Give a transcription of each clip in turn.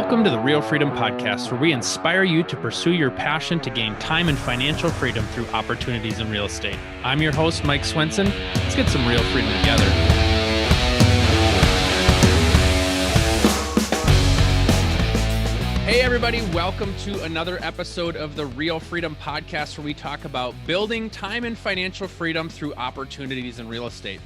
Welcome to the Real Freedom Podcast, where we inspire you to pursue your passion to gain time and financial freedom through opportunities in real estate. I'm your host, Mike Swenson. Let's get some real freedom together. Hey, everybody. Welcome to another episode of the Real Freedom Podcast, where we talk about building time and financial freedom through opportunities in real estate.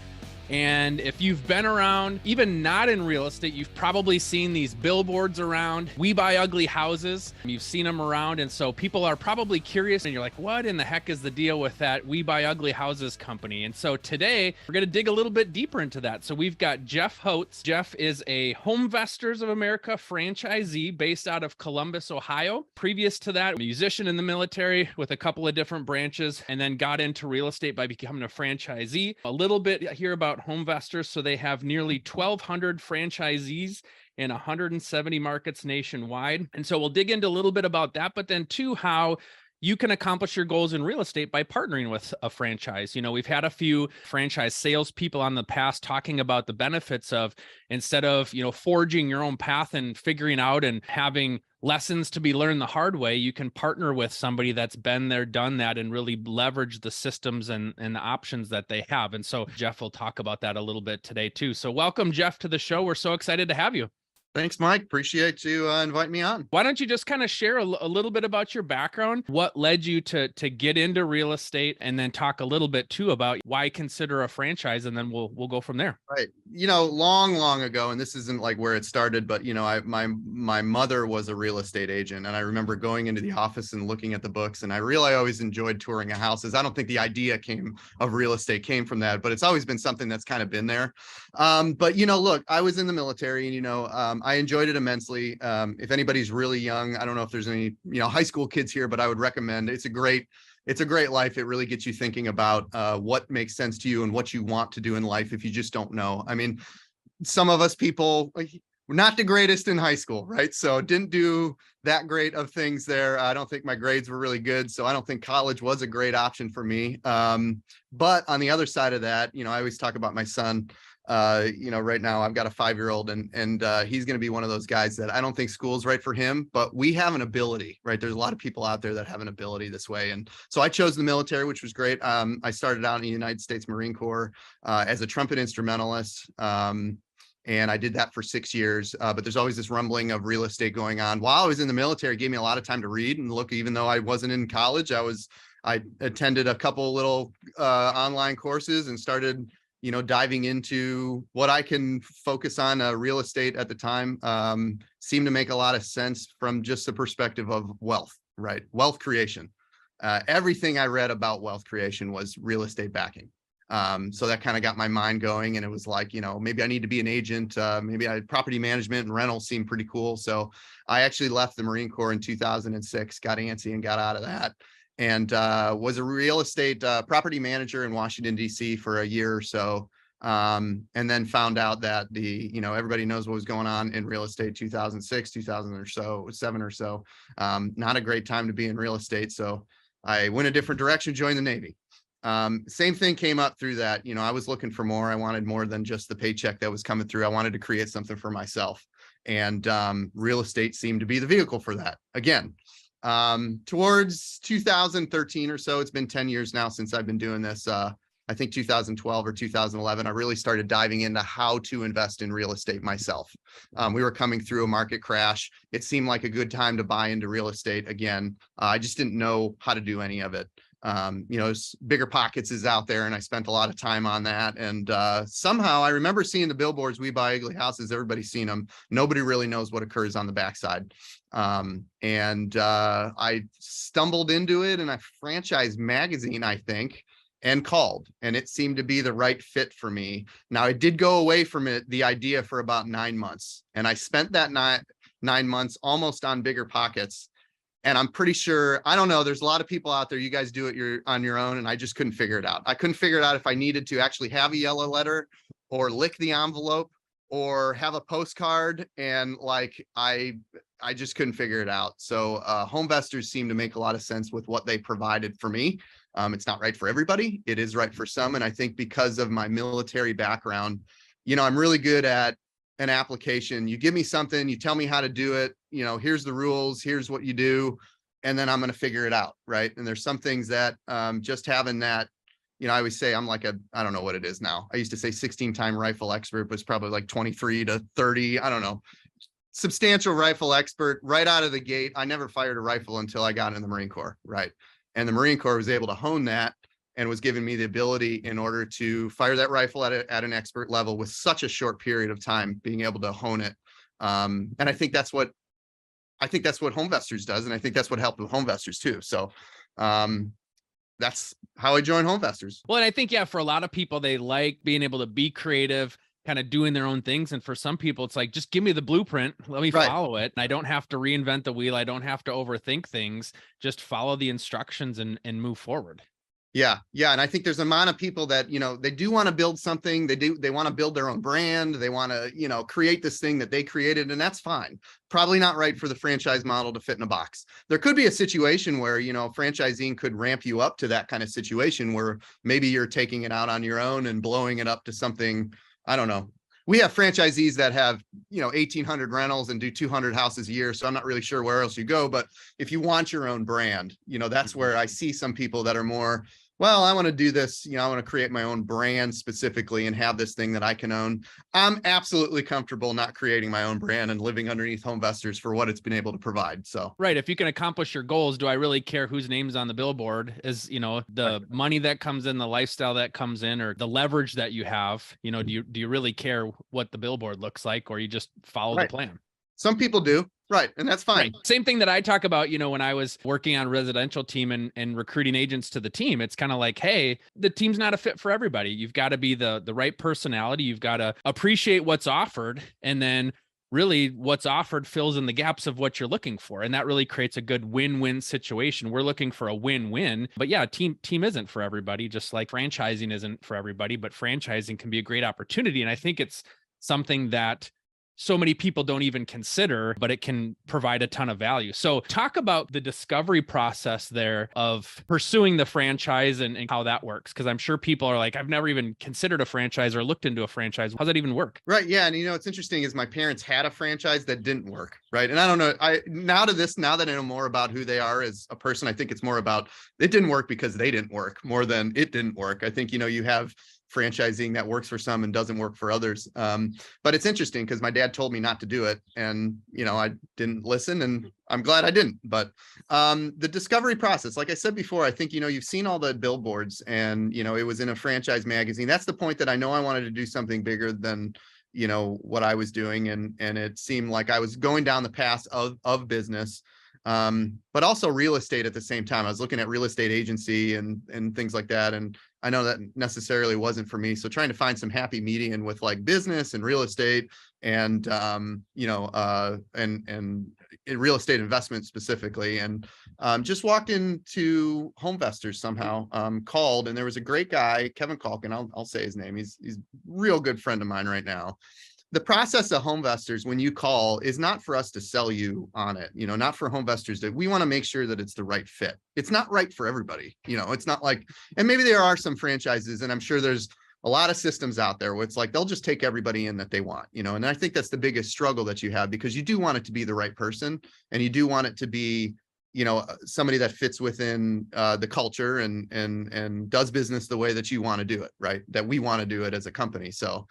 And if you've been around, even not in real estate, you've probably seen these billboards around, We Buy Ugly Houses. You've seen them around. And so people are probably curious and you're like, what in the heck is the deal with that We Buy Ugly Houses company? And so today we're going to dig a little bit deeper into that. So we've got Jeff Hotz. Jeff is a Homevestors of America franchisee based out of Columbus, Ohio. Previous to that, a musician in the military with a couple of different branches, and then got into real estate by becoming a franchisee. A little bit here about Homevestors. So they have nearly 1,200 franchisees in 170 markets nationwide. And so we'll dig into a little bit about that, but then too, how you can accomplish your goals in real estate by partnering with a franchise. You know, we've had a few franchise salespeople on the past talking about the benefits of, instead of, forging your own path and figuring out and having lessons to be learned the hard way, you can partner with somebody that's been there, done that, and really leverage the systems and the options that they have. And so Jeff will talk about that a little bit today too. So welcome, Jeff, to the show. We're so excited to have you. Thanks, Mike. Appreciate you inviting me on. Why don't you just kind of share a little bit about your background, what led you to get into real estate, and then talk a little bit too about why consider a franchise, and then we'll go from there. Right. Long ago, and this isn't like where it started, but my mother was a real estate agent, and I remember going into the office and looking at the books, and I always enjoyed touring houses. I don't think the idea of real estate came from that, but it's always been something that's kind of been there. But look, I was in the military, and I enjoyed it immensely. If anybody's really young, I don't know if there's any, high school kids here, but I would recommend it's a great life. It really gets you thinking about what makes sense to you and what you want to do in life if you just don't know. I mean, some of us people were not the greatest in high school, right? So didn't do that great of things there. I don't think my grades were really good. So I don't think college was a great option for me. But on the other side of that, I always talk about my son. Right now I've got a 5-year-old and he's going to be one of those guys that I don't think school's right for him, but we have an ability, right? There's a lot of people out there that have an ability this way. And so I chose the military, which was great. I started out in the United States Marine Corps as a trumpet instrumentalist. And I did that for 6 years, but there's always this rumbling of real estate going on. While I was in the military, it gave me a lot of time to read and look. Even though I wasn't in college, I attended a couple little online courses and started diving into what I can focus on. Real estate at the time seemed to make a lot of sense from just the perspective of wealth, right? Wealth creation. Everything I read about wealth creation was real estate backing. So that kind of got my mind going, and it was like, maybe I need to be an agent. Maybe property management and rentals seemed pretty cool. So I actually left the Marine Corps in 2006, got antsy and got out of that. And was a real estate property manager in Washington, D.C. for a year or so. And then found out that everybody knows what was going on in real estate, 2006, 2007 or so. Not a great time to be in real estate. So I went a different direction, joined the Navy. Same thing came up through that. I was looking for more. I wanted more than just the paycheck that was coming through. I wanted to create something for myself. And real estate seemed to be the vehicle for that. Again, towards 2013 or so, it's been 10 years now since I've been doing this. I think 2012 or 2011, I really started diving into how to invest in real estate myself. We were coming through a market crash. It seemed like a good time to buy into real estate again. I just didn't know how to do any of it. Bigger Pockets is out there, and I spent a lot of time on that. And somehow I remember seeing the billboards, We Buy Ugly Houses. Everybody's seen them. Nobody really knows what occurs on the backside. I stumbled into it in a franchise magazine, I think, and called, and it seemed to be the right fit for me. Now, I did go away from the idea for about 9 months, and I spent that 9 months almost on Bigger Pockets. And I'm pretty sure, I don't know, there's a lot of people out there, you guys do it on your own, and I just couldn't figure it out. I couldn't figure it out if I needed to actually have a yellow letter or lick the envelope or have a postcard, and I just couldn't figure it out. So Homevestors seem to make a lot of sense with what they provided for me. It's not right for everybody. It is right for some. And I think because of my military background, I'm really good at an application. You give me something, you tell me how to do it, here's the rules, here's what you do, and then I'm going to figure it out, right? And there's some things that just having that, I always say I'm like I don't know what it is now. I used to say 16-time rifle expert, but it's probably like 23 to 30, I don't know. Substantial rifle expert right out of the gate. I never fired a rifle until I got in the Marine Corps, right? And the Marine Corps was able to hone that and was giving me the ability in order to fire that rifle at an expert level with such a short period of time, being able to hone it. And I think that's what Homevestors does. And I think that's what helped with Homevestors too. So that's how I joined Homevestors. Well, and I think, for a lot of people, they like being able to be creative, kind of doing their own things. And for some people, it's like, just give me the blueprint. Let me follow it. And I don't have to reinvent the wheel. I don't have to overthink things. Just follow the instructions and move forward. Yeah. And I think there's an amount of people that, they do want to build something. They want to build their own brand. They want to, create this thing that they created, and that's fine. Probably not right for the franchise model to fit in a box. There could be a situation where, franchising could ramp you up to that kind of situation where maybe you're taking it out on your own and blowing it up to something, I don't know. We have franchisees that have, 1,800 rentals and do 200 houses a year. So I'm not really sure where else you go, but if you want your own brand, that's where I see some people that are more, well, I want to do this, I want to create my own brand specifically and have this thing that I can own. I'm absolutely comfortable not creating my own brand and living underneath Homevestors for what it's been able to provide. So, right. If you can accomplish your goals, do I really care whose name's on the billboard? Is, the money that comes in, the lifestyle that comes in, or the leverage that you have, do you really care what the billboard looks like, or you just follow the plan? Some people do. Right. And that's fine. Right. Same thing that I talk about, when I was working on residential team and recruiting agents to the team. It's kind of like, hey, the team's not a fit for everybody. You've got to be the right personality. You've got to appreciate what's offered. And then really what's offered fills in the gaps of what you're looking for. And that really creates a good win-win situation. We're looking for a win-win. But team isn't for everybody, just like franchising isn't for everybody. But franchising can be a great opportunity. And I think it's something that so many people don't even consider, but it can provide a ton of value. So talk about the discovery process there of pursuing the franchise and how that works. Because I'm sure people are like, I've never even considered a franchise or looked into a franchise. How's that even work? Right. Yeah. And what's interesting is my parents had a franchise that didn't work. Right. And I don't know, now that I know more about who they are as a person, I think it's more about it didn't work because they didn't work more than it didn't work. I think, you have franchising that works for some and doesn't work for others. But it's interesting because my dad told me not to do it, and I didn't listen, and I'm glad I didn't. But the discovery process, like I said before, I think you've seen all the billboards, and it was in a franchise magazine. That's the point that I know I wanted to do something bigger than what I was doing, and it seemed like I was going down the path of business. But also real estate at the same time. I was looking at real estate agency and things like that. And I know that necessarily wasn't for me. So trying to find some happy median with like business and real estate and, and real estate investment specifically. And just walked into Homevestors somehow, called, and there was a great guy, Kevin Calkin. I'll say his name. He's a real good friend of mine right now. The process of Homevestors, when you call, is not for us to sell you on it, not for Homevestors. That we want to make sure that it's the right fit. It's not right for everybody. It's not like, and maybe there are some franchises, and I'm sure there's a lot of systems out there where it's like, they'll just take everybody in that they want, and I think that's the biggest struggle that you have, because you do want it to be the right person, and you do want it to be, somebody that fits within the culture and does business the way that you want to do it, right? That we want to do it as a company. So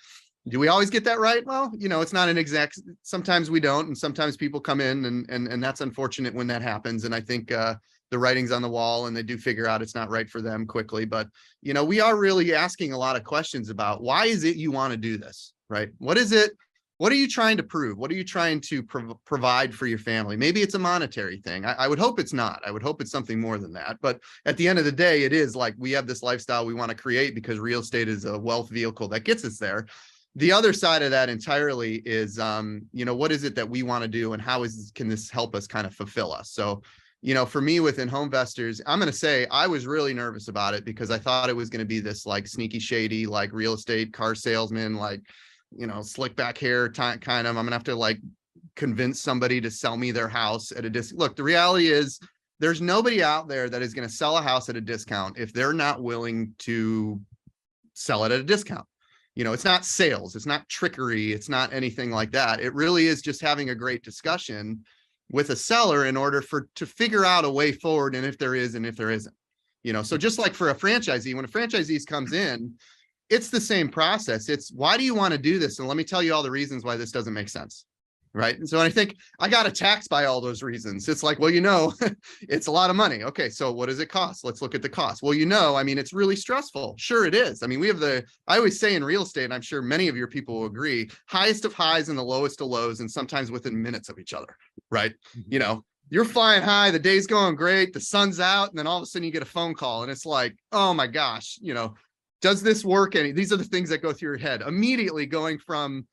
do we always get that right? Well, it's not an exact, sometimes we don't. And sometimes people come in and that's unfortunate when that happens. And I think the writing's on the wall and they do figure out it's not right for them quickly. But, we are really asking a lot of questions about why is it you want to do this, right? What is it? What are you trying to prove? What are you trying to provide for your family? Maybe it's a monetary thing. I would hope it's not. I would hope it's something more than that. But at the end of the day, it is like we have this lifestyle we want to create because real estate is a wealth vehicle that gets us there. The other side of that entirely is, what is it that we want to do and how can this help us kind of fulfill us? So, for me within Homevestors, I'm going to say I was really nervous about it because I thought it was going to be this like sneaky, shady, like real estate car salesman, like, slick back hair kind of, I'm going to have to like convince somebody to sell me their house at a discount. Look, the reality is there's nobody out there that is going to sell a house at a discount if they're not willing to sell it at a discount. It's not sales, it's not trickery, it's not anything like that. It really is just having a great discussion with a seller in order to figure out a way forward, and if there is and if there isn't. So just like for a franchisee, when a franchisee comes in, it's the same process. It's, why do you want to do this? And let me tell you all the reasons why this doesn't make sense. Right. And so I think I got attacked by all those reasons. It's like, well, it's a lot of money. Okay, so what does it cost? Let's look at the cost. Well, it's really stressful. Sure, it is. I mean, I always say in real estate, and I'm sure many of your people will agree, highest of highs and the lowest of lows, and sometimes within minutes of each other. Right. You're flying high, the day's going great, the sun's out, and then all of a sudden you get a phone call and it's like, oh my gosh, does this work? These are the things that go through your head immediately, going from,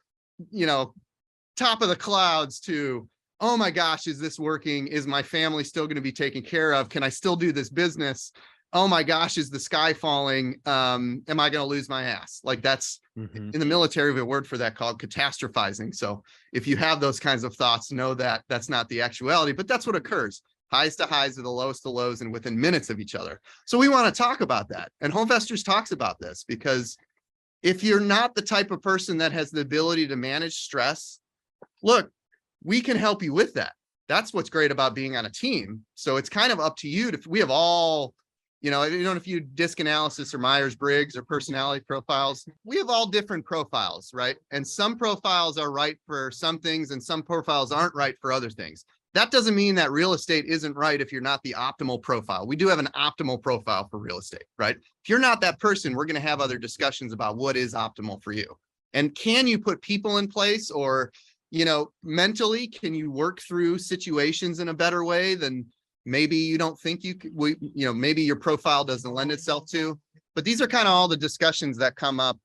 top of the clouds to, oh my gosh, is this working? Is my family still going to be taken care of? Can I still do this business? Oh my gosh, is the sky falling? Am I going to lose my ass? Like, that's in the military, we have a word for that called catastrophizing. So if you have those kinds of thoughts, know that that's not the actuality, but that's what occurs. Highs to highs are the lowest to lows, and within minutes of each other. So we want to talk about that. And HomeVestors talks about this, because if you're not the type of person that has the ability to manage stress, look, we can help you with that. That's what's great about being on a team. So it's kind of up to you we have all, if you disc analysis or Myers-Briggs or personality profiles, we have all different profiles, right? And some profiles are right for some things and some profiles aren't right for other things. That doesn't mean that real estate isn't right if you're not the optimal profile. We do have an optimal profile for real estate, right? If you're not that person, we're going to have other discussions about what is optimal for you. And can you put people in place, or mentally, can you work through situations in a better way than maybe you don't think you could, maybe your profile doesn't lend itself to? But these are kind of all the discussions that come up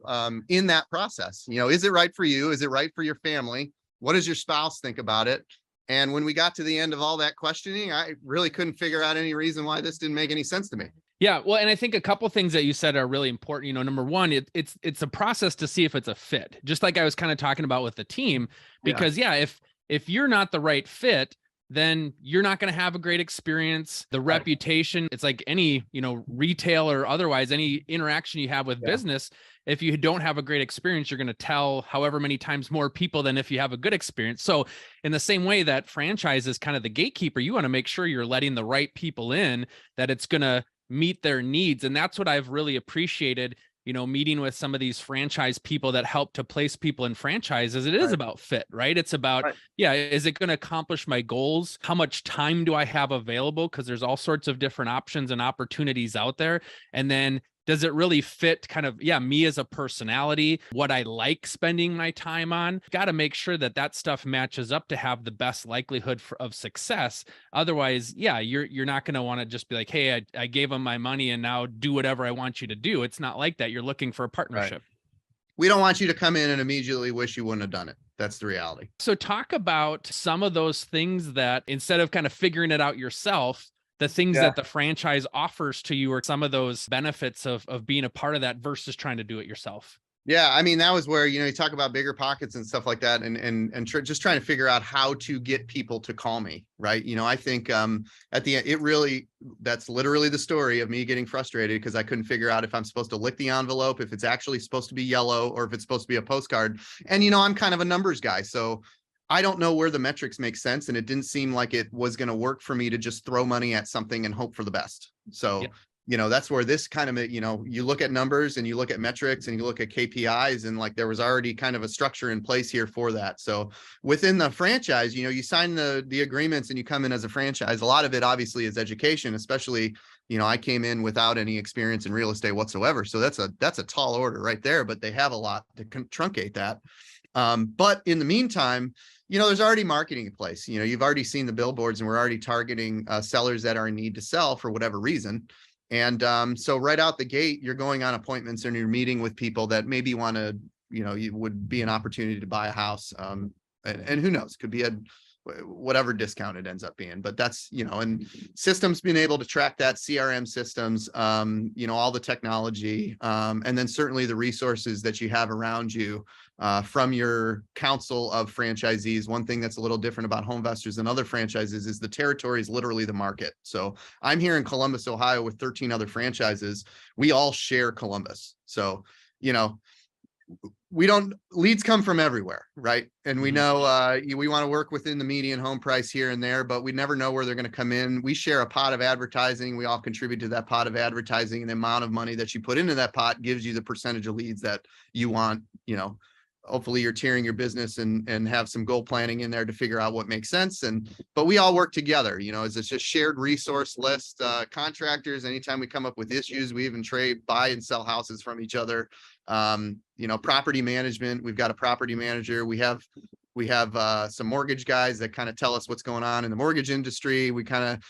in that process. Is it right for you? Is it right for your family? What does your spouse think about it? And when we got to the end of all that questioning, I really couldn't figure out any reason why this didn't make any sense to me. Yeah, well, and I think a couple things that you said are really important. Number one, it's a process to see if it's a fit, just like I was kind of talking about with the team, because if you're not the right fit, then you're not going to have a great experience. The reputation, it's like any, retail or otherwise, any interaction you have with business, if you don't have a great experience, you're going to tell however many times more people than if you have a good experience. So in the same way that franchise is kind of the gatekeeper, you want to make sure you're letting the right people in, that it's going to meet their needs. And that's what I've really appreciated, meeting with some of these franchise people that help to place people in franchises. It is about fit, right? It's about, is it going to accomplish my goals? How much time do I have available? Because there's all sorts of different options and opportunities out there. And then does it really fit kind of, me as a personality, what I like spending my time on? Got to make sure that stuff matches up to have the best likelihood of success. Otherwise, you're not going to want to just be like, hey, I gave them my money and now do whatever I want you to do. It's not like that. You're looking for a partnership. Right. We don't want you to come in and immediately wish you wouldn't have done it. That's the reality. So talk about some of those things that, instead of kind of figuring it out yourself, the things that the franchise offers to you, or some of those benefits of being a part of that versus trying to do it yourself. Yeah, I mean, that was where, you talk about bigger pockets and stuff like that, and just trying to figure out how to get people to call me, right? I think at the end, that's literally the story of me getting frustrated because I couldn't figure out if I'm supposed to lick the envelope, if it's actually supposed to be yellow, or if it's supposed to be a postcard. And, I'm kind of a numbers guy, so I don't know where the metrics make sense, and it didn't seem like it was going to work for me to just throw money at something and hope for the best. So, that's where this kind of, you look at numbers and you look at metrics and you look at KPIs, and like there was already kind of a structure in place here for that. So within the franchise, you sign the agreements and you come in as a franchise. A lot of it obviously is education, especially, I came in without any experience in real estate whatsoever. So that's a tall order right there, but they have a lot to truncate that. But in the meantime, there's already marketing in place. You've already seen the billboards, and we're already targeting sellers that are in need to sell for whatever reason. And so right out the gate, you're going on appointments and you're meeting with people that maybe want to, you would be an opportunity to buy a house. And who knows, could be whatever discount it ends up being, but that's, and systems being able to track that, CRM systems, all the technology, and then certainly the resources that you have around you from your council of franchisees. One thing that's a little different about HomeVestors and other franchises is the territory is literally the market. So I'm here in Columbus, Ohio with 13 other franchises. We all share Columbus. So, leads come from everywhere, right? And we know we want to work within the median home price here and there, but we never know where they're going to come in. We share a pot of advertising. We all contribute to that pot of advertising, and the amount of money that you put into that pot gives you the percentage of leads that you want. Hopefully you're tiering your business and have some goal planning in there to figure out what makes sense. But we all work together, as it's just shared resource list. Contractors, anytime we come up with issues, we even buy and sell houses from each other. Property management, we've got a property manager. We have some mortgage guys that kind of tell us what's going on in the mortgage industry. We've got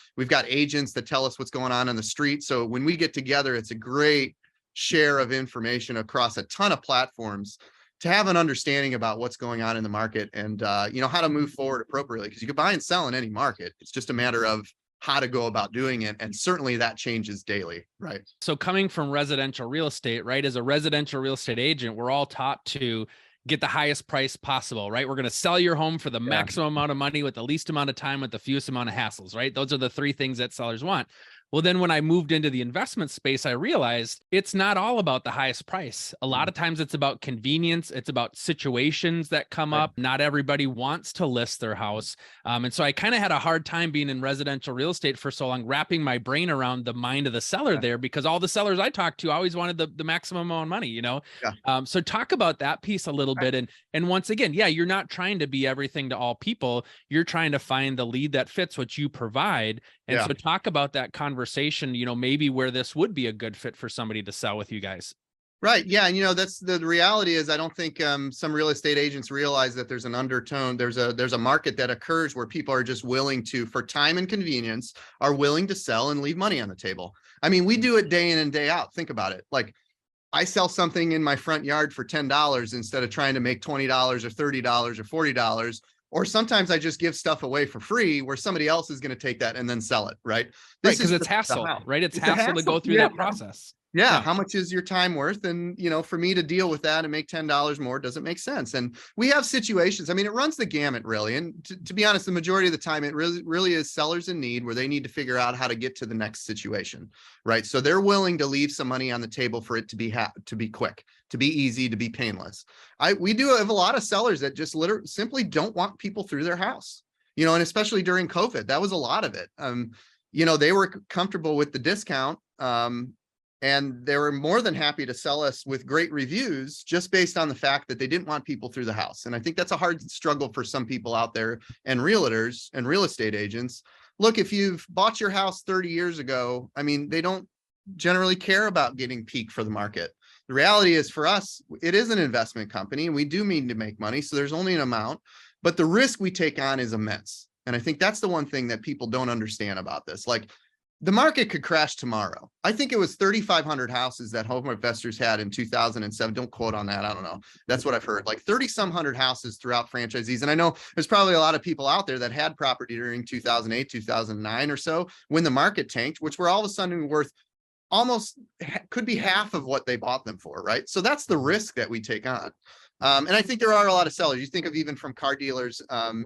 agents that tell us what's going on the street. So when we get together, it's a great share of information across a ton of platforms to have an understanding about what's going on in the market and, how to move forward appropriately, because you can buy and sell in any market. It's just a matter of how to go about doing it. And certainly that changes daily, right? So coming from residential real estate, right? As a residential real estate agent, we're all taught to get the highest price possible, right? We're going to sell your home for the maximum amount of money with the least amount of time, with the fewest amount of hassles, right? Those are the three things that sellers want. Well, then when I moved into the investment space, I realized it's not all about the highest price. A lot of times it's about convenience. It's about situations that come up. Not everybody wants to list their house. And so I kind of had a hard time being in residential real estate for so long, wrapping my brain around the mind of the seller there, because all the sellers I talked to always wanted the maximum amount of money, So talk about that piece a little bit. And once again, you're not trying to be everything to all people. You're trying to find the lead that fits what you provide. And so talk about that conversation, maybe where this would be a good fit for somebody to sell with you guys. Right. Yeah. And that's the reality is I don't think some real estate agents realize that there's an undertone. There's a market that occurs where people are just willing to, for time and convenience, are willing to sell and leave money on the table. I mean, we do it day in and day out. Think about it. Like, I sell something in my front yard for $10 instead of trying to make $20 or $30 or $40. Or sometimes I just give stuff away for free where somebody else is going to take that and then sell it, right? Because it's hassle, right? It's hassle to go through that process. Yeah. How much is your time worth? And, for me to deal with that and make $10 more doesn't make sense. And we have situations, I mean, it runs the gamut really. And to be honest, the majority of the time, it really is sellers in need where they need to figure out how to get to the next situation, right? So they're willing to leave some money on the table for it to be quick, to be easy, to be painless. We do have a lot of sellers that just simply don't want people through their house, and especially during COVID, that was a lot of it. They were comfortable with the discount, and they were more than happy to sell us with great reviews just based on the fact that they didn't want people through the house. And I think that's a hard struggle for some people out there, and realtors and real estate agents. Look, if you've bought your house 30 years ago, I mean, they don't generally care about getting peak for the market. The reality is for us, it is an investment company and we do mean to make money. So there's only an amount, but the risk we take on is immense. And I think that's the one thing that people don't understand about this. Like, the market could crash tomorrow. I think it was 3,500 houses that home investors had in 2007. Don't quote on that. I don't know. That's what I've heard. Like 30-some hundred houses throughout franchisees. And I know there's probably a lot of people out there that had property during 2008, 2009 or so when the market tanked, which were all of a sudden worth almost could be half of what they bought them for, right? So that's the risk that we take on. And I think there are a lot of sellers. You think of even from car dealers,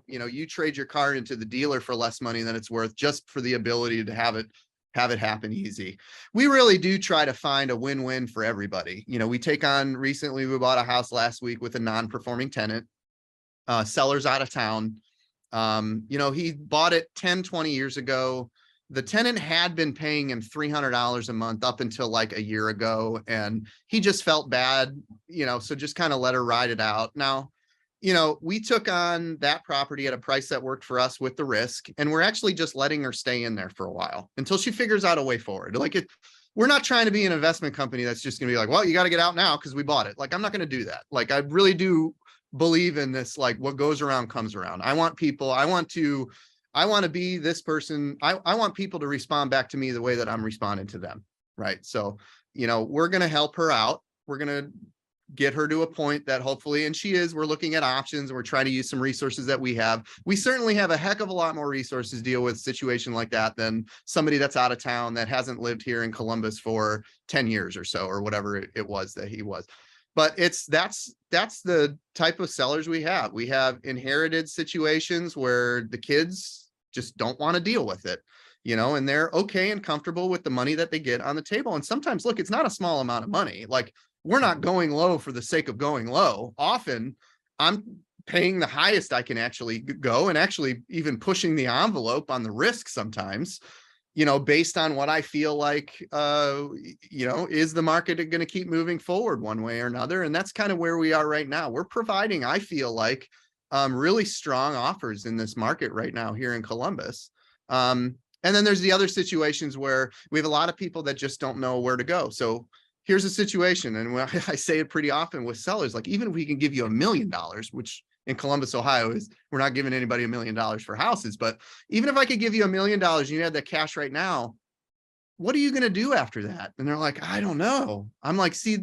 you trade your car into the dealer for less money than it's worth just for the ability to have it happen easy. We really do try to find a win-win for everybody. Recently we bought a house last week with a non-performing tenant, seller's out of town. He bought it 10, 20 years ago. The tenant had been paying him $300 a month up until like a year ago. And he just felt bad, so just kind of let her ride it out. Now, we took on that property at a price that worked for us with the risk. And we're actually just letting her stay in there for a while until she figures out a way forward. We're not trying to be an investment company that's just going to be like, well, you got to get out now because we bought it. Like, I'm not going to do that. Like, I really do believe in this, like what goes around comes around. I want to be this person. I want people to respond back to me the way that I'm responding to them. Right. So, we're going to help her out. We're going to get her to a point that hopefully, and we're looking at options and we're trying to use some resources that we have. We certainly have a heck of a lot more resources to deal with a situation like that than somebody that's out of town that hasn't lived here in Columbus for 10 years or so, or whatever it was that he was. But that's the type of sellers we have. We have inherited situations where the kids just don't want to deal with it, and they're okay and comfortable with the money that they get on the table. And sometimes, look, it's not a small amount of money. Like, we're not going low for the sake of going low. Often I'm paying the highest I can actually go, and actually even pushing the envelope on the risk sometimes, based on what I feel like, is the market going to keep moving forward one way or another? And that's kind of where we are right now. We're providing, I feel like, really strong offers in this market right now here in Columbus. And then there's the other situations where we have a lot of people that just don't know where to go. So here's a situation, and I say it pretty often with sellers, like, even if we can give you $1 million, which in Columbus, Ohio, is we're not giving anybody $1 million for houses, but even if I could give you $1 million and you had that cash right now, what are you going to do after that? And they're like, I don't know. I'm like, see,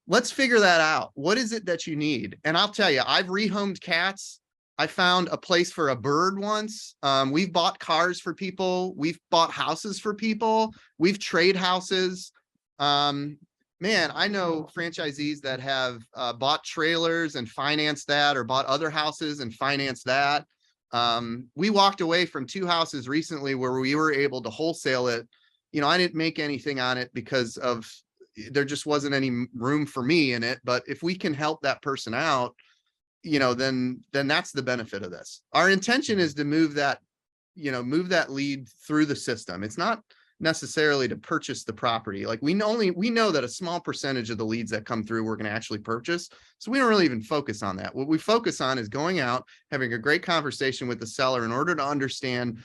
let's figure that out. What is it that you need? And I'll tell you, I've rehomed cats. I found a place for a bird once. We've bought cars for people. We've bought houses for people. We've traded houses. Man, I know franchisees that have bought trailers and financed that, or bought other houses and financed that. We walked away from 2 houses recently where we were able to wholesale it. I didn't make anything on it because there just wasn't any room for me in it. But if we can help that person out, then that's the benefit of this. Our intention is to move that lead through the system. It's not necessarily to purchase the property. Like, we know that a small percentage of the leads that come through we're going to actually purchase. So we don't really even focus on that. What we focus on is going out, having a great conversation with the seller in order to understand,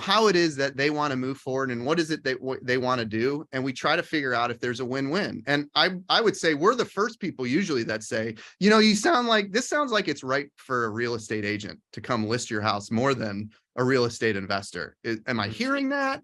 how it is that they want to move forward and what is it that they want to do. And we try to figure out if there's a win-win. And I would say we're the first people usually that say, this sounds like it's right for a real estate agent to come list your house more than a real estate investor. Am I hearing that?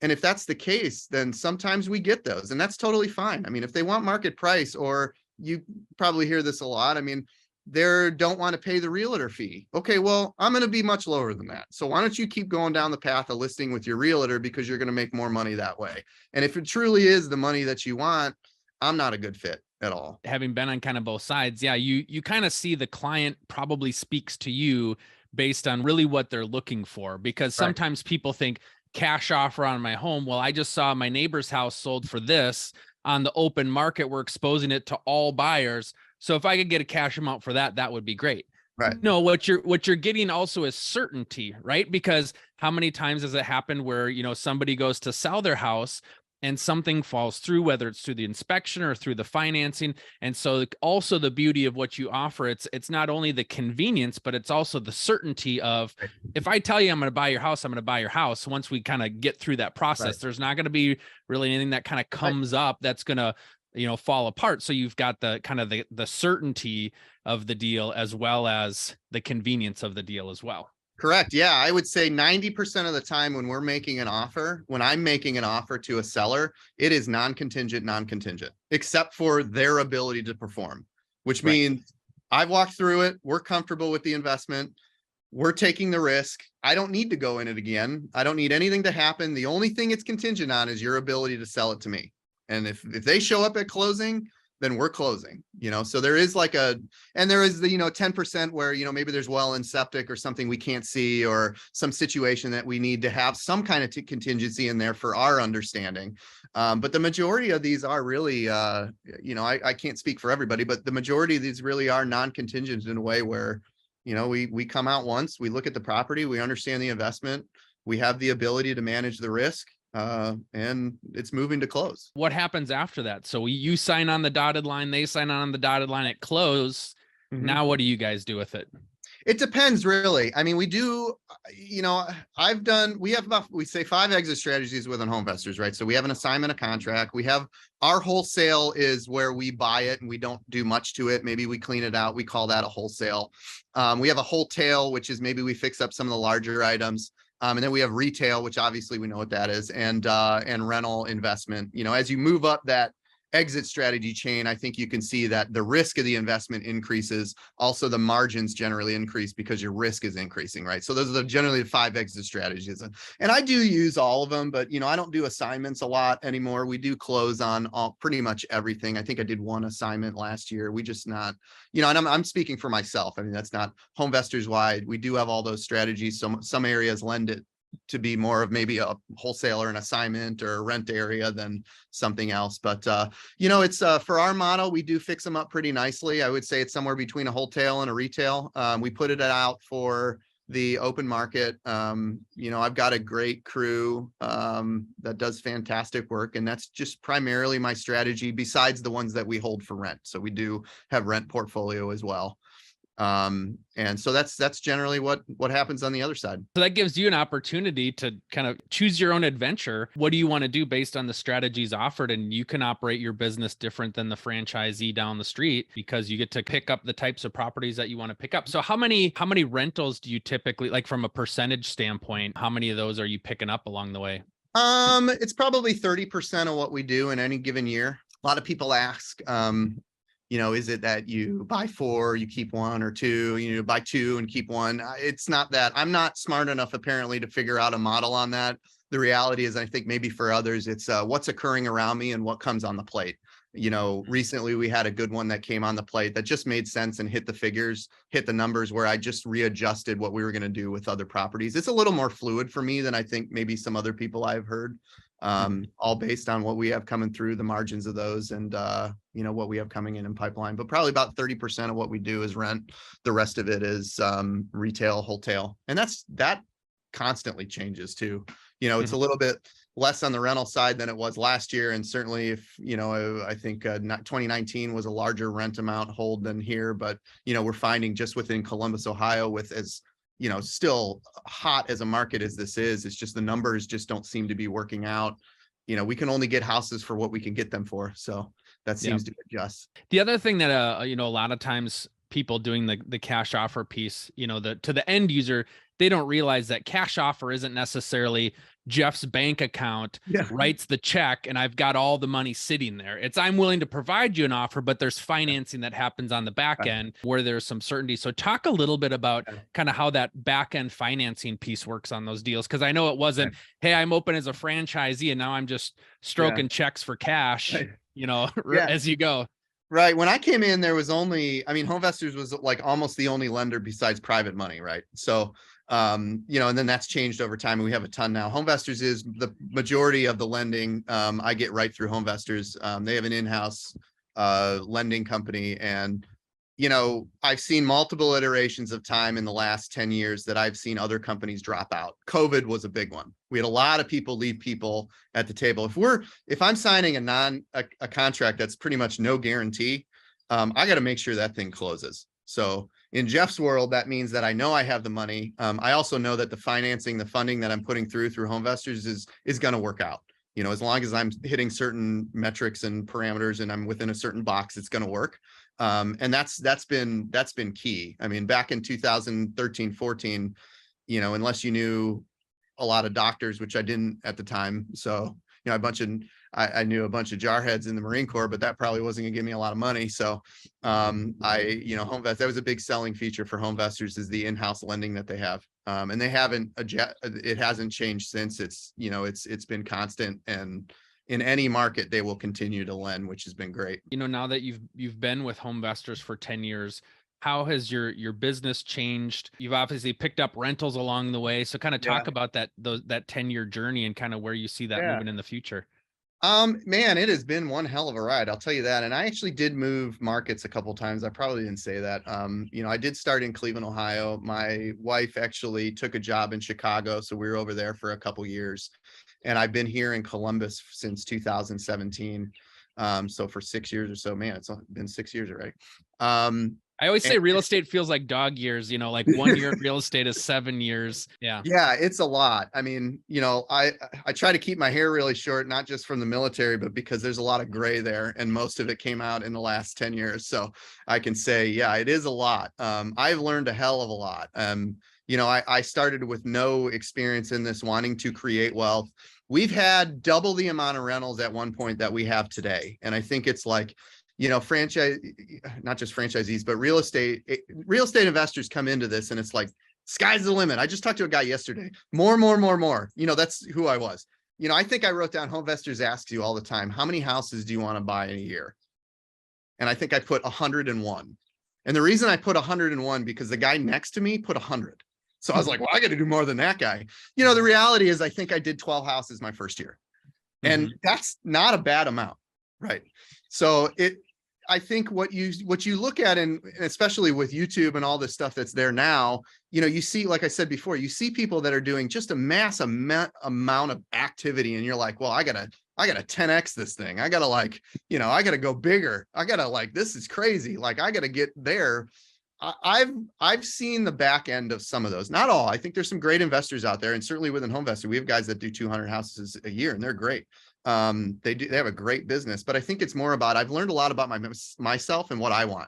And if that's the case, then sometimes we get those, and that's totally fine. I mean, if they want market price, or you probably hear this a lot, I mean, they don't want to pay the realtor fee. Okay, well, I'm going to be much lower than that. So why don't you keep going down the path of listing with your realtor, because you're going to make more money that way. And if it truly is the money that you want, I'm not a good fit at all. Having been on kind of both sides, yeah, you kind of see the client probably speaks to you based on really what they're looking for, because sometimes people think, cash offer on my home. Well, I just saw my neighbor's house sold for this on the open market. We're exposing it to all buyers. So if I could get a cash amount for that, that would be great. Right. No, what you're getting also is certainty, right? Because how many times has it happened where, somebody goes to sell their house and something falls through, whether it's through the inspection or through the financing. And so also the beauty of what you offer, it's not only the convenience, but it's also the certainty of, if I tell you I'm going to buy your house, I'm going to buy your house. Once we kind of get through that process, there's not going to be really anything that kind of comes up that's going to, fall apart. So you've got the kind of the certainty of the deal, as well as the convenience of the deal as well. Correct. Yeah, I would say 90% of the time when I'm making an offer to a seller, it is non-contingent, except for their ability to perform, which means I've walked through it. We're comfortable with the investment. We're taking the risk. I don't need to go in it again. I don't need anything to happen. The only thing it's contingent on is your ability to sell it to me. And if they show up at closing, then we're closing, so there is there is the, 10% where, maybe there's well and septic or something we can't see, or some situation that we need to have some kind of contingency in there for our understanding. But the majority of these are really, I can't speak for everybody, but the majority of these really are non-contingent in a way where, we come out once, we look at the property, we understand the investment, we have the ability to manage the risk. And it's moving to close. What happens after that? So you sign on the dotted line, they sign on the dotted line at close. Now, what do you guys do with it? It depends, really. I mean, we do, we have about, we say 5 exit strategies within home investors, right? So we have an assignment, a contract. We have our wholesale is where we buy it and we don't do much to it. Maybe we clean it out. We call that a wholesale. We have a wholetail, which is maybe we fix up some of the larger items. And then we have retail, which obviously we know what that is, and rental investment. As you move up that exit strategy chain, I think you can see that the risk of the investment increases. Also, the margins generally increase because your risk is increasing, right? So those are generally the 5 exit strategies. And I do use all of them, but, I don't do assignments a lot anymore. We do close on pretty much everything. I think I did 1 assignment last year. We just not, and I'm speaking for myself. I mean, that's not home investors wide. We do have all those strategies. Some areas lend it to be more of maybe a wholesaler, an assignment, or a rent area than something else. But it's for our model, we do fix them up pretty nicely. I would say it's somewhere between a wholesale and a retail. We put it out for the open market. I've got a great crew that does fantastic work, and that's just primarily my strategy besides the ones that we hold for rent. So we do have rent portfolio as well. And so that's generally what happens on the other side. So that gives you an opportunity to kind of choose your own adventure. What do you want to do based on the strategies offered? And you can operate your business different than the franchisee down the street because you get to pick up the types of properties that you want to pick up. So how many rentals do you typically, like from a percentage standpoint, how many of those are you picking up along the way? It's probably 30% of what we do in any given year. A lot of people ask, is it that you buy 4, you keep 1, or 2, buy 2 and keep 1? It's not that. I'm not smart enough apparently to figure out a model on that. The reality is, I think maybe for others, it's what's occurring around me and what comes on the plate. Recently we had a good one that came on the plate that just made sense and hit the numbers where I just readjusted what we were going to do with other properties. It's a little more fluid for me than I think maybe some other people I've heard. All based on what we have coming through, the margins of those, and what we have coming in pipeline. But probably about 30% of what we do is rent. The rest of it is retail, wholesale, and that constantly changes too. It's a little bit less on the rental side than it was last year, and certainly if I think 2019 was a larger rent amount hold than here. But we're finding just within Columbus, Ohio, with as still hot as a market as this is, it's just the numbers just don't seem to be working out. We can only get houses for what we can get them for. So that seems to adjust. The other thing that, a lot of times people doing the cash offer piece, to the end user, they don't realize that cash offer isn't necessarily Jeff's bank account writes the check and I've got all the money sitting there. It's I'm willing to provide you an offer, but there's financing that happens on the back end where there's some certainty. So talk a little bit about kind of how that back end financing piece works on those deals. Cause I know it wasn't, hey, I'm open as a franchisee and now I'm just stroking checks for cash, as you go. Right. When I came in, there was HomeVestors was like almost the only lender besides private money. Right. So, and then that's changed over time and we have a ton now. HomeVestors is the majority of the lending. I get right through HomeVestors. They have an in-house lending company, and I've seen multiple iterations of time in the last 10 years that I've seen other companies drop out. COVID was a big one. We had a lot of people leave people at the table. If I'm signing a contract that's pretty much no guarantee, I got to make sure that thing closes. So in Jeff's world, that means that I know I have the money. I also know that the funding that I'm putting through HomeVestors is going to work out. As long as I'm hitting certain metrics and parameters and I'm within a certain box, it's going to work. And that's been key. I mean, back in 2013, 14, unless you knew a lot of doctors, which I didn't at the time. So, I knew a bunch of jarheads in the Marine Corps, but that probably wasn't gonna give me a lot of money. So HomeVest, that was a big selling feature for HomeVestors, is the in-house lending that they have. And it hasn't changed since. It's been constant, and in any market they will continue to lend, which has been great. Now that you've been with HomeVestors for 10 years, how has your business changed? You've obviously picked up rentals along the way. So kind of talk about that 10-year journey and kind of where you see that moving in the future. Man, it has been one hell of a ride. I'll tell you that. And I actually did move markets a couple of times. I probably didn't say that. I did start in Cleveland, Ohio. My wife actually took a job in Chicago, so we were over there for a couple of years. And I've been here in Columbus since 2017. So for 6 years or so. Man, it's been 6 years already. I always say real estate feels like dog years, like 1 year of real estate is 7 years. Yeah. Yeah, it's a lot. I mean, I try to keep my hair really short, not just from the military, but because there's a lot of gray there, and most of it came out in the last 10 years. So I can say, yeah, it is a lot. I've learned a hell of a lot. I started with no experience in this, wanting to create wealth. We've had double the amount of rentals at one point that we have today. And I think it's like, not just franchisees, but real estate investors come into this and it's like, sky's the limit. I just talked to a guy yesterday, more. That's who I was. I think I wrote down, HomeVestors asks you all the time, how many houses do you want to buy in a year? And I think I put 101. And the reason I put 101, because the guy next to me put 100. So I was like, well, I got to do more than that guy. You know, the reality is I think I did 12 houses my first year. And that's not a bad amount, right? So I think what you look at, and especially with YouTube and all this stuff that's there now, you know, you see, like I said before, you see people that are doing just a mass amount of activity, and you're like, well, I gotta 10x this thing. I gotta, like, you know, I gotta go bigger. I gotta, like, this is crazy. Like, I gotta get there. I've seen the back end of some of those, not all. I think there's some great investors out there, and certainly within HomeVestor, we have guys that do 200 houses a year, and they're great. They have a great business, but I think it's more about, I've learned a lot about myself and what I want,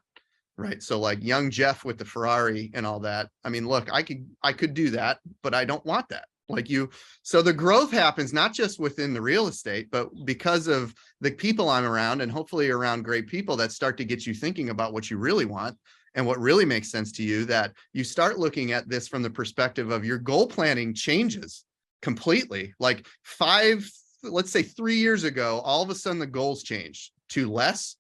right? So like young Jeff with the Ferrari and all that. I mean, look, I could do that, but I don't want that. Like you, so the growth happens not just within the real estate, but because of the people I'm around, and hopefully around great people that start to get you thinking about what you really want and what really makes sense to you, that you start looking at this from the perspective of your goal planning changes completely. Like let's say 3 years ago, all of a sudden the goals changed to less,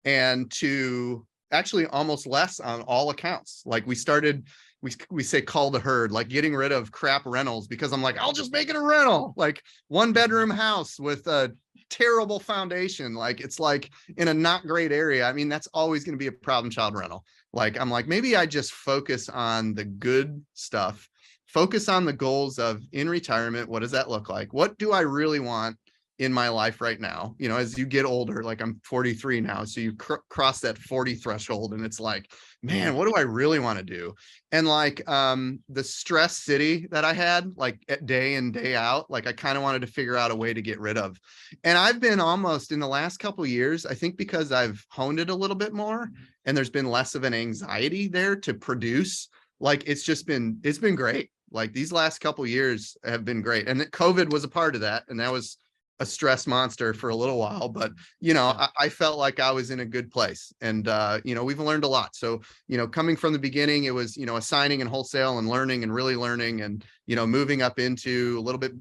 and to actually almost less on all accounts. Like we say call the herd, like getting rid of crap rentals, because I'm like, I'll just make it a rental, like 1-bedroom house with a terrible foundation. Like, it's like in a not great area. I mean, that's always going to be a problem child rental. Like, I'm like, maybe I just focus on the good stuff, focus on the goals of in retirement. What does that look like? What do I really want in my life right now? You know, as you get older, like I'm 43 now. So you cross that 40 threshold, and it's like, man, what do I really want to do? And like, the stress city that I had, like day in, day out, like I kind of wanted to figure out a way to get rid of. And I've been almost in the last couple of years, I think because I've honed it a little bit more, and there's been less of an anxiety there to produce. Like, it's been great. Like these last couple of years have been great. And that COVID was a part of that. And that was a stress monster for a little while, but you know, I felt like I was in a good place, and you know, we've learned a lot. So, you know, coming from the beginning, it was, you know, assigning and wholesale and learning and really learning, and, you know, moving up into a little bit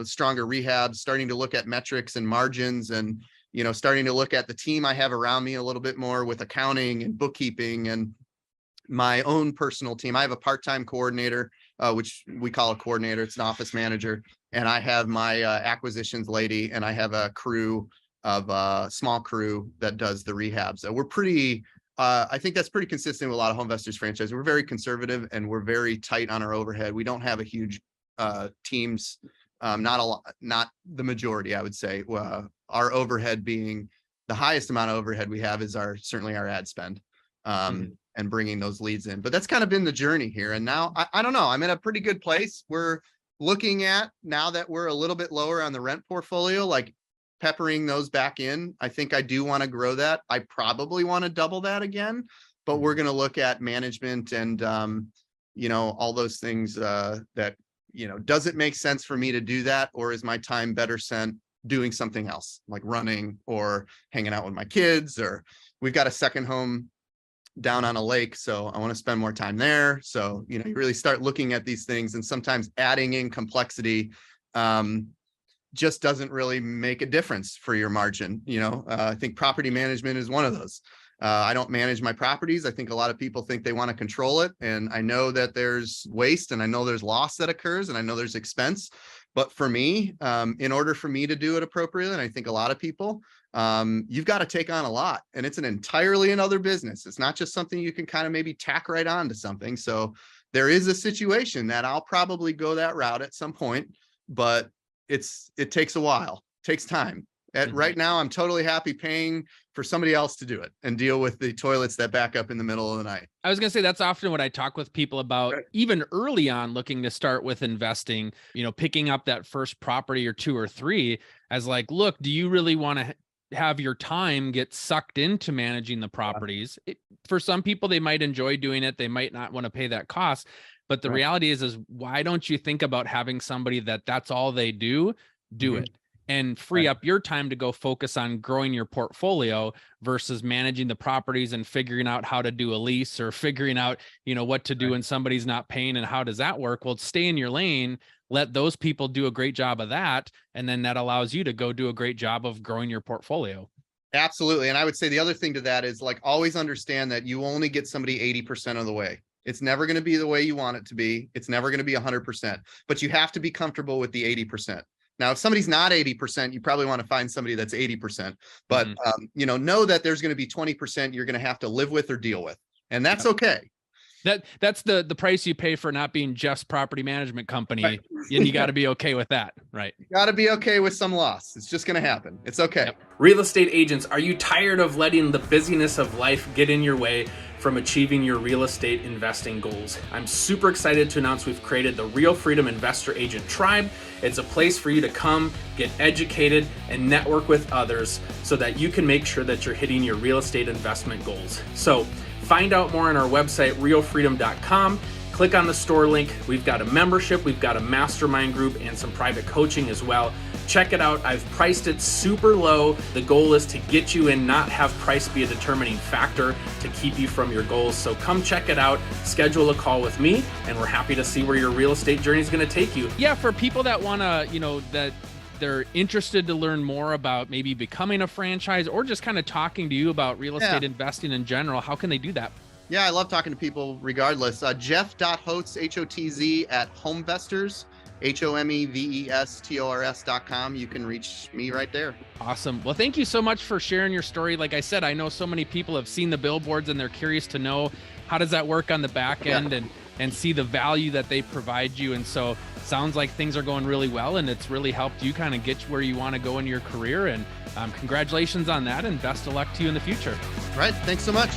stronger rehab, starting to look at metrics and margins, and, you know, starting to look at the team I have around me a little bit more with accounting and bookkeeping and my own personal team. I have a part-time coordinator, which we call a coordinator. It's an office manager. And I have my acquisitions lady, and I have a crew of small crew that does the rehabs. We're pretty, I think that's pretty consistent with a lot of HomeVestors franchises. We're very conservative, and we're very tight on our overhead. We don't have a huge teams, not the majority, I would say. Our overhead being the highest amount of overhead we have is certainly our ad spend. And bringing those leads in. But that's kind of been the journey here. And now I don't know, I'm in a pretty good place. We're looking at, now that we're a little bit lower on the rent portfolio, like peppering those back in. I think I do want to grow that. I probably want to double that again, but we're going to look at management and, you know, all those things that, you know, does it make sense for me to do that? Or is my time better spent doing something else, like running or hanging out with my kids? Or we've got a second home down on a lake, so I want to spend more time there. So, you know, you really start looking at these things, and sometimes adding in complexity just doesn't really make a difference for your margin. You know, I think property management is one of those. I don't manage my properties. I think a lot of people think they want to control it, and I know that there's waste, and I know there's loss that occurs, and I know there's expense. But for me, in order for me to do it appropriately, and I think a lot of people, you've got to take on a lot, and it's an entirely another business. It's not just something you can kind of maybe tack right on to something. So there is a situation that I'll probably go that route at some point, but it takes a while, takes time. Right now, I'm totally happy paying for somebody else to do it and deal with the toilets that back up in the middle of the night. I was going to say, that's often what I talk with people about, even early on, looking to start with investing, you know, picking up that first property or 2 or 3 as like, look, do you really want to have your time get sucked into managing the properties? For some people, they might enjoy doing it. They might not want to pay that cost. But the reality is why don't you think about having somebody that's all they do it, and free up your time to go focus on growing your portfolio versus managing the properties and figuring out how to do a lease, or figuring out, you know, what to do when somebody's not paying and how does that work? Well, stay in your lane, let those people do a great job of that. And then that allows you to go do a great job of growing your portfolio. Absolutely. And I would say the other thing to that is, like, always understand that you only get somebody 80% of the way. It's never going to be the way you want it to be. It's never going to be 100%, but you have to be comfortable with the 80%. Now, if somebody's not 80%, you probably want to find somebody that's 80%, but know that there's going to be 20% you're going to have to live with or deal with. And that's okay. That's the price you pay for not being Jeff's property management company. Right. And you got to be okay with that, right? You got to be okay with some loss. It's just going to happen. It's okay. Yep. Real estate agents, are you tired of letting the busyness of life get in your way from achieving your real estate investing goals? I'm super excited to announce we've created the Real Freedom Investor Agent Tribe. It's a place for you to come, get educated, and network with others so that you can make sure that you're hitting your real estate investment goals. So find out more on our website, realfreedom.com. Click on the store link. We've got a membership, we've got a mastermind group, and some private coaching as well. Check it out. I've priced it super low. The goal is to get you in, not have price be a determining factor to keep you from your goals. So come check it out, schedule a call with me, and we're happy to see where your real estate journey is going to take you. Yeah, for people that want to, that they're interested to learn more about maybe becoming a franchise or just kind of talking to you about real estate investing in general, how can they do that? Yeah, I love talking to people regardless. Jeff.Hotz, H-O-T-Z at Homevestors, HOMEVESTORS.com. You can reach me right there. Awesome. Well, thank you so much for sharing your story. Like I said, I know so many people have seen the billboards and they're curious to know how does that work on the back end and see the value that they provide you. And so sounds like things are going really well and it's really helped you kind of get where you want to go in your career. And congratulations on that and best of luck to you in the future. Right. Thanks so much.